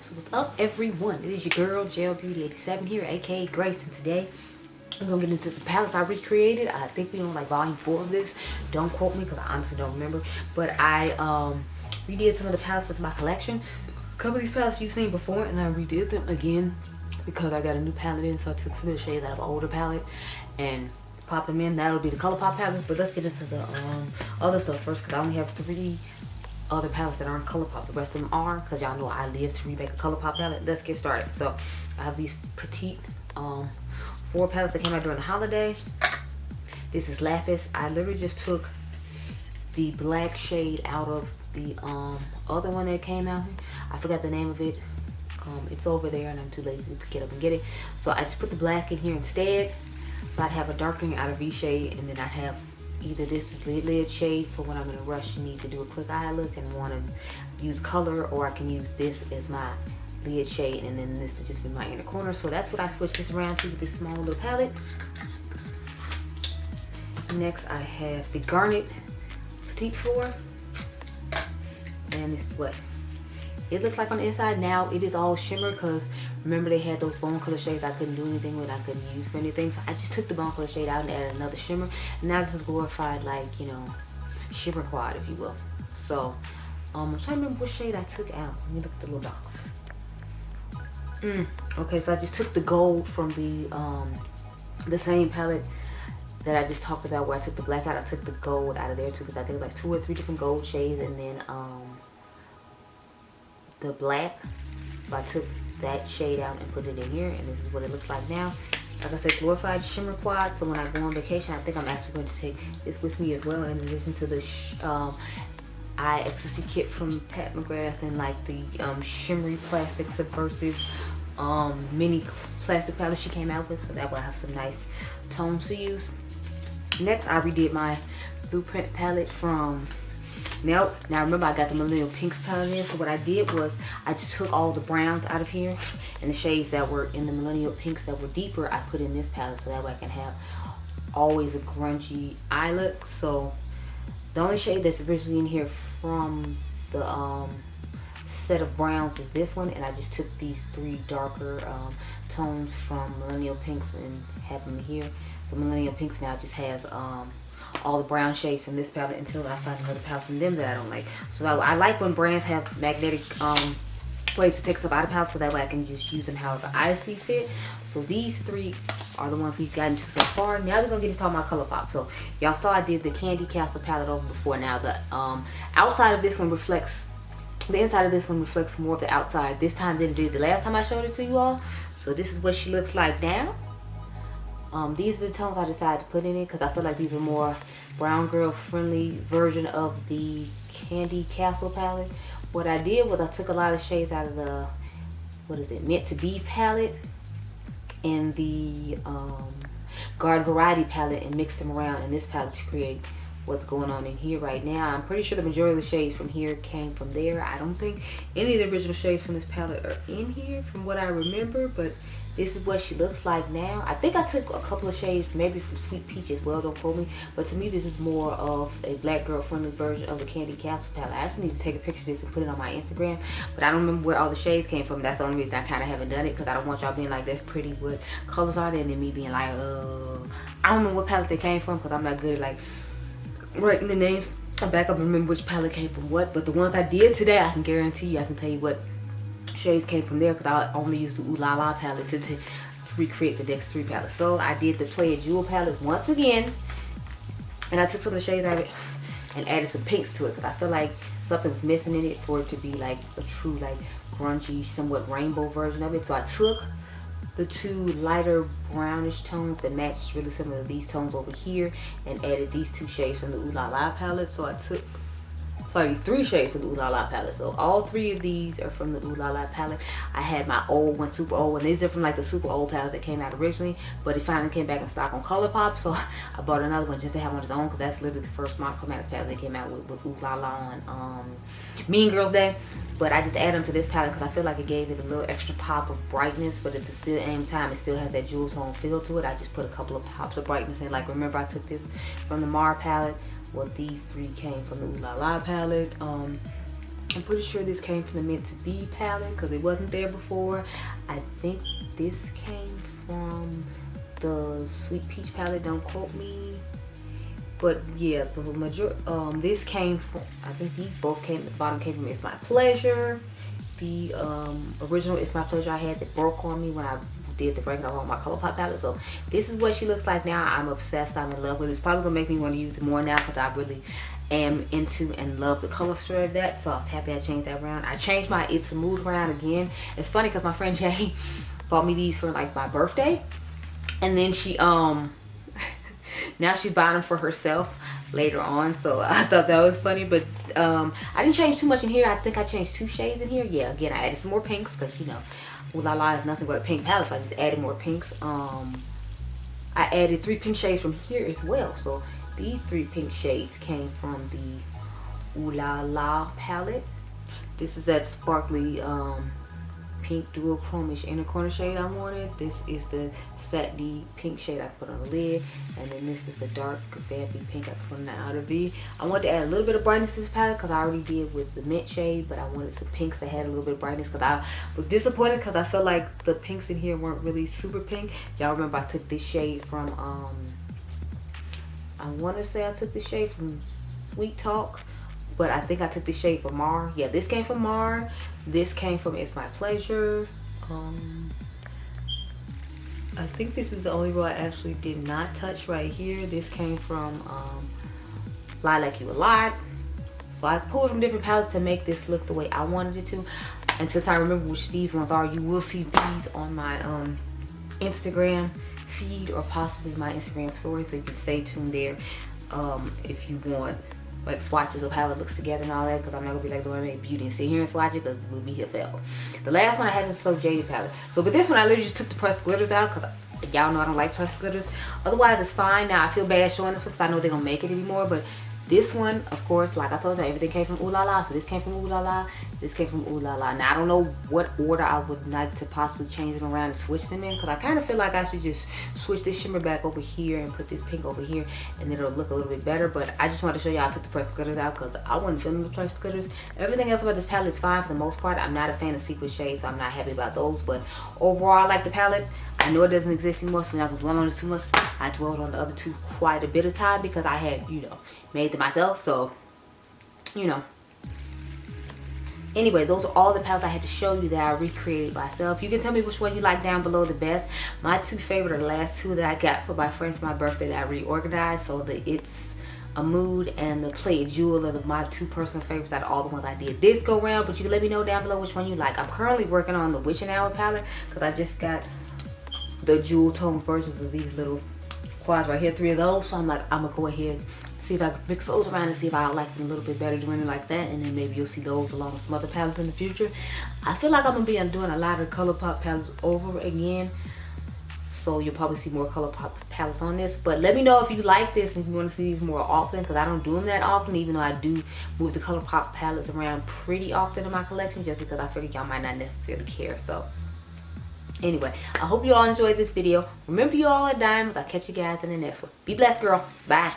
So what's up, everyone? It is your girl Gel Beauty 87 here, aka Grace, and today we're gonna get into some palettes I recreated. I think we're on like volume 4 of this. Don't quote me because I honestly don't remember. But I redid some of the palettes of my collection. A couple of these palettes you've seen before, and I redid them again because I got a new palette in. So I took some of the shades out of an older palette and popped them in. That'll be the ColourPop palette. But let's get into the other stuff first, because I only have 3 other palettes that aren't ColourPop. The rest of them are, because y'all know I live to remake a ColourPop palette. Let's get started. So I have these petite 4 palettes that came out during the holiday. This is Lapis. I literally just took the black shade out of the other one that came out here. I forgot the name of it. It's over there and I'm too lazy to get up and get it. So I just put the black in here instead. So I'd have a darkening out of V shade, and then I'd have either this is lid shade for when I'm in a rush and need to do a quick eye look and want to use color, or I can use this as my lid shade, and then this will just be my inner corner. So that's what I switched this around to with this small little palette. Next I have the Garnet Petite 4, and this is what it looks like on the inside. Now it is all shimmer, because remember they had those bone color shades I couldn't do anything with, I couldn't use for anything. So I just took the bone color shade out and added another shimmer. And now this is glorified, like, you know, shimmer quad, if you will. So I'm trying to remember what shade I took out. Let me look at the little box. Okay, so I just took the gold from the same palette that I just talked about, where I took the black out. I took the gold out of there too, because I think it was like 2 or 3 different gold shades, and then the black. So I took that shade out and put it in here, and this is what it looks like now. Like I said, glorified shimmer quad. So when I go on vacation, I think I'm actually going to take this with me as well, in addition to the eye ecstasy kit from McGrath, and like the shimmery plastic subversive mini plastic palette she came out with, so that will have some nice tones to use. Next I redid my blueprint palette from Melt. Now remember, I got the Millennial Pinks palette in, so what I did was I just took all the browns out of here, and the shades that were in the Millennial Pinks that were deeper I put in this palette, so that way I can have always a grungy eye look. So the only shade that's originally in here from the set of browns is this one, and I just took these 3 darker tones from Millennial Pinks and have them here. So Millennial Pinks now just has all the brown shades from this palette, until I find another palette from them that I don't like. So I like when brands have magnetic ways to take stuff out of palettes, so that way I can just use them however I see fit. So these 3 are the ones we've gotten to so far. Now we're gonna get to talk about ColourPop. So y'all saw I did the Candy Castle palette over before. Now the outside of this one reflects, the inside of this one reflects more of the outside this time than it did the last time I showed it to you all. So this is what she looks like now. These are the tones I decided to put in it, because I feel like these are more brown girl friendly version of the Candy Castle palette. What I did was I took a lot of shades out of the, what is it, Meant to Be palette and the Garden Variety palette, and mixed them around in this palette to create what's going on in here right now. I'm pretty sure the majority of the shades from here came from there. I don't think any of the original shades from this palette are in here from what I remember, but this is what she looks like now. I think I took a couple of shades maybe from Sweet Peach as well, don't quote me, but to me this is more of a black girl friendly version of the Candy Castle palette. I actually need to take a picture of this and put it on my Instagram, but I don't remember where all the shades came from. That's the only reason I kind of haven't done it, because I don't want y'all being like, that's pretty, what colors are they, and then me being like, I don't know what palettes they came from, because I'm not good at like writing the names. I back up and remember which palette came from what, but the ones I did today, I can guarantee you, I can tell you what shades came from there, because I only used the Ooh La La palette to recreate the Dex 3 palette. So I did the Play It Jewel palette once again, and I took some of the shades out of it and added some pinks to it, because I feel like something was missing in it for it to be like a true like grungy, somewhat rainbow version of it. So I took the 2 lighter brownish tones that matched really similar to these tones over here, and added these 2 shades from the Ooh La La palette. So I took, sorry, these 3 shades from the Ooh La La palette. So all 3 of these are from the Ooh La La palette. I had my old one, super old, and these are from like the super old palette that came out originally, but it finally came back in stock on ColourPop, so I bought another one just to have on its own, because that's literally the first monochromatic palette they came out with, was Ooh La La on Mean Girls Day. But I just added them to this palette because I feel like it gave it a little extra pop of brightness, but at the same time it still has that jewel tone feel to it. I just put a couple of pops of brightness in. Like, remember I took this from the Mar palette. Well, these 3 came from the Ooh La La palette. I'm pretty sure this came from the Mented Be palette because it wasn't there before. I think this came from the Sweet Peach palette, don't quote me. But yeah, the this came from, I think these both came, the bottom came from It's My Pleasure. The original It's My Pleasure I had that broke on me when I did the breaking off on my ColourPop palette. So this is what she looks like now. I'm obsessed, I'm in love with it. It's probably gonna make me want to use it more now because I really am into and love the color story of that. So I'm happy I changed that around. I changed my It's a Mood around again. It's funny because my friend Jay bought me these for like my birthday, and then she now she's buying them for herself later on. So I thought that was funny. But I didn't change too much in here. I think I changed 2 shades in here. Yeah, again, I added some more pinks because, you know, Ooh La La is nothing but a pink palette, so I just added more pinks. I added 3 pink shades from here as well. So these 3 pink shades came from the Ooh La La palette. This is that sparkly pink duochromish inner corner shade I wanted. This is the satiny pink shade I put on the lid, and then this is the dark vampy pink I put on the outer V. I wanted to add a little bit of brightness to this palette because I already did with the mint shade, but I wanted some pinks that had a little bit of brightness because I was disappointed because I felt like the pinks in here weren't really super pink. Y'all remember I took this shade from I want to say I took this shade from Sweet Talk, but I think I took this shade from Mar. Yeah, this came from Mar. This came from It's My Pleasure. I think this is the only row I actually did not touch right here. This came from Lilac You A Lot. So I pulled from different palettes to make this look the way I wanted it to. And since I remember which these ones are, you will see these on my Instagram feed or possibly my Instagram story. So you can stay tuned there if you want like swatches of how it looks together and all that, because I'm not gonna be like the UOMA Beauty and sit here and swatch it because we'll be here forever. The last one I had is the So Jaded palette. So with this one I literally just took the pressed glitters out because y'all know I don't like pressed glitters. Otherwise it's fine. Now I feel bad showing this one because I know they don't make it anymore, but this one, of course, like I told you, everything came from Ooh La La. So this came from Ooh La La, this came from Ooh La La. Now I don't know what order I would like to possibly change them around and switch them in, because I kind of feel like I should just switch this shimmer back over here and put this pink over here, and it'll look a little bit better. But I just wanted to show y'all I took the pressed glitters out because I wasn't feeling the pressed glitters. Everything else about this palette is fine for the most part. I'm not a fan of sequin shades, so I'm not happy about those. But overall, I like the palette. I know it doesn't exist anymore, so we're not going to dwell on this too much. I dwelled on the other two quite a bit of time because I had, you know, made them myself. So, you know. Anyway, those are all the palettes I had to show you that I recreated myself. You can tell me which one you like down below the best. My 2 favorite are the last 2 that I got for my friend for my birthday that I reorganized. So the It's a Mood and the Play a Jewel are my 2 personal favorites out of all the ones I did this go round. But you can let me know down below which one you like. I'm currently working on the Witching Hour palette because I just got the jewel tone versions of these little quads right here, 3 of those. So I'm like, I'm gonna go ahead, see if I can mix those around and see if I like them a little bit better doing it like that, and then maybe you'll see those along with some other palettes in the future. I feel like I'm gonna be doing a lot of ColourPop palettes over again, so you'll probably see more ColourPop palettes on this. But let me know if you like this and if you want to see these more often, because I don't do them that often, even though I do move the ColourPop palettes around pretty often in my collection, just because I figured y'all might not necessarily care. So anyway, I hope you all enjoyed this video. Remember, you all are diamonds. I'll catch you guys in the next one. Be blessed, girl. Bye.